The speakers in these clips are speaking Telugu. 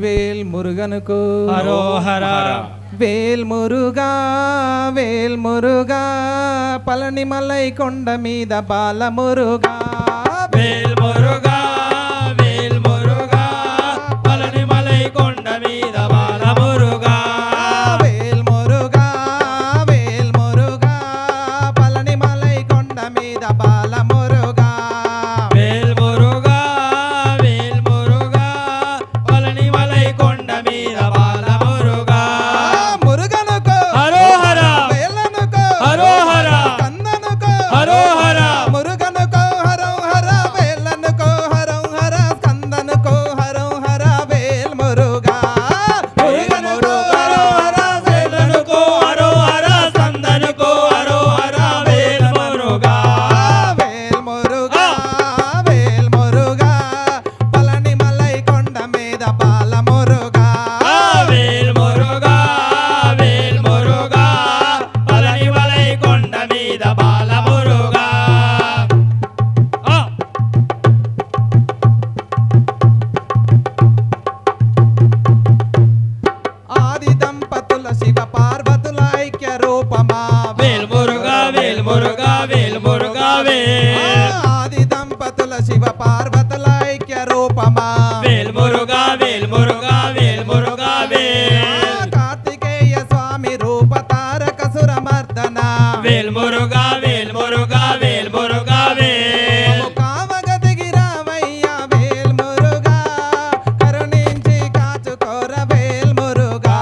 వట్టివేల్ మురుగనుకు హరోహర వేల్ మురుగా వేల్ మురుగా పళని మలై కొండ మీద బాల మురుగా వేల్ మురుగా వేల్ మురుగా పళని మలై కొండ మీద బాల మురుగా వేల్ మురుగా వేల్ మురుగా పళని మలై కొండ మీద బాల మురుగా వేల్ మురుగా వేల్ మురుగా పళని మలై కొండ మీద బాల మురుగా మురుగనుకో హరోహర వేలనుకో హరోహర కందనుకో హరోహర మురుగనుకో హరం హర వేలనుకో హరం హర కందనుకో హరం హర వేల్ మురుగా మురుగనుకో హరోహర వేలనుకో హరోహర సందనుకో హరోహర వేల్ మురుగా వేల్ మురుగా వేల్ మురుగా పళని మలై కొండ మీద బాల మురుగా వేల్ మురుగా వేల్ మురుగా పళని మలై కొండ మీద బాల మురుగా ఆది దంపతుల శివ పార్వతుల ఐక్య రూపమా వేల్ మురుగా వేల్ మురుగా వేల్ మురుగా వేల్ ఆది దంపతుల శివ పార్వతుల ఐక్య రూపమా వేల్ మురుగా వేల్ మురుగా వేల్ మురుగా వేల్ కార్తికేయ స్వామి రూప తారక సురమర్దన వేల్ మురుగా వేల్ మురుగా వేల్ మురుగా వేల్ కామగదిగి రావయ్య వేల్ మురుగా కరుణించి కాచుకోర వేల్ మురుగా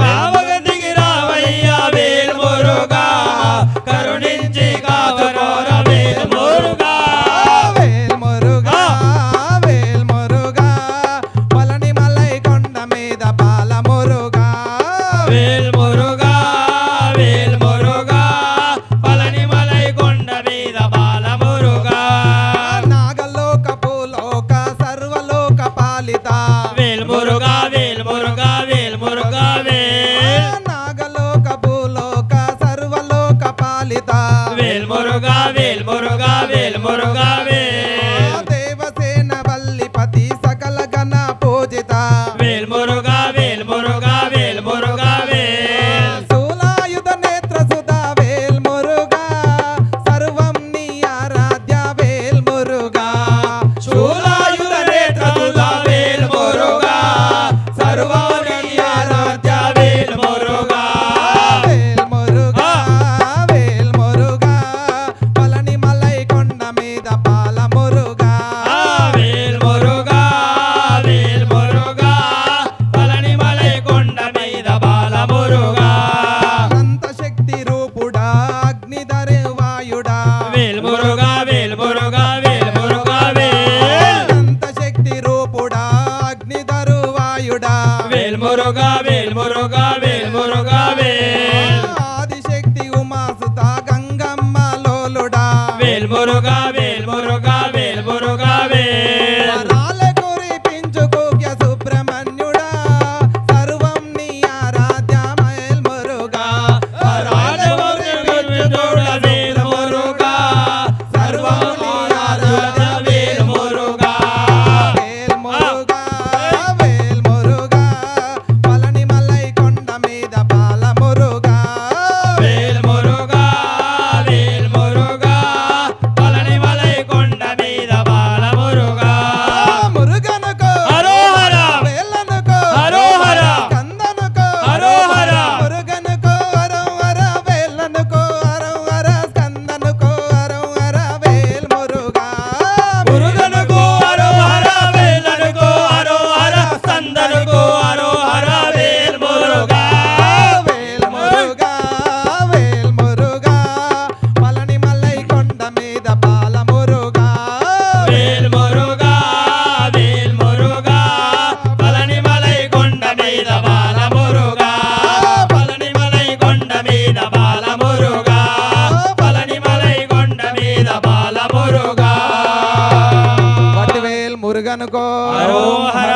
కామగదిగి రావయ్య వేల్ మురుగా కరుణించి కాచుకోర వేల్ మురుగా వేల్ మురుగా వేల్ మురుగా పళని మలై కొండ మీద బాల మురుగా వేల్ మురుగా వేల్ మురుగా పళని మలై కొండ మీద బాల మురుగా నాగలోక భూలోక సర్వలోక పాలిత వేల్ మురుగా వేల్ మురుగా వేల్ మురుగా వేల్ నాగలోక భూలోక సర్వలోక పాలిత వేల్ మురుగా వేల్ మురుగా వేల్ మురుగా వేల్ దేవసేన వల్లిపతి సకల గణ పూజిత వేల్ మురుగా వేల్ మురుగా వేల్ మురుగా వేల్ శూలాయుధ నేత్ర సుధా వేల్ మురుగా సర్వం నీ ఆరాధ్య వేల్ మురుగా శూలాయుధ నేత్రసుధా వేల్ మురుగా సర్వాణి ఆరాధ్య వేల్ మురుగా వేల్ మురుగా వేల్ మురుగా పళని మలై కొండ మీద బాల మురుగా వేల్ మురుగా వేల్ మురుగా పళని మలై కొండ మీద బాల మురుగా అనంత శక్తి రూపుడా అగ్నిధరే వాయుడా వేల్ మురుగా వేల్ మురుగా వేల్ మురుగా వేల్ అనంత శక్తి రూపుడా అగ్నిధరు వాయుడా వేల్ మురుగా వేల్ మురుగా వేల్ మురుగా వేల్ ఆదిశక్తి ఉమాసుత గంగమ్మ లోలుడా వేల్ మురుగా వేల్ మురుగా వేల్ మురుగా వేల్ వరాల కురిపించుకోగ్య సుబ్రహ్మణ్యుడా సర్వం నీ ఆరాధ్య వేల్ మురుగా వేల్ మురుగా సర్వము ఆరాధ్య వేల్ మురుగా వేల్ మురుగా వేల్ మురుగా పళని మలై కొండ మీద బాల మురుగా వేల్ మురుగా వేల్ మురుగా పళని మలై కొండ మీద బాల మురుగా మురుగనుకో హరోహర వేలనుకో హరోహర కందనుకో హరోహర మురుగనుకో హరం హర వేలనుకో హరం హర కందనుకో హరం హర వేల్ మురుగా మురుగనుకో హరోహర వేలనుకో హరోహర సందనుకో హరోహర వేల్ మురుగా వేల్ మురుగా వేల్ మురుగా పళని మలై కొండ మీద బాల మురుగా వేల్ మురుగా వేల్ మురుగా పళని మలై కొండ మీద బాల మురుగా పళని మలై కొండ మీద బాల మురుగా పళని మలై కొండ మీద బాల మురుగా వట్టివేల్ మురుగనుకో హరోహర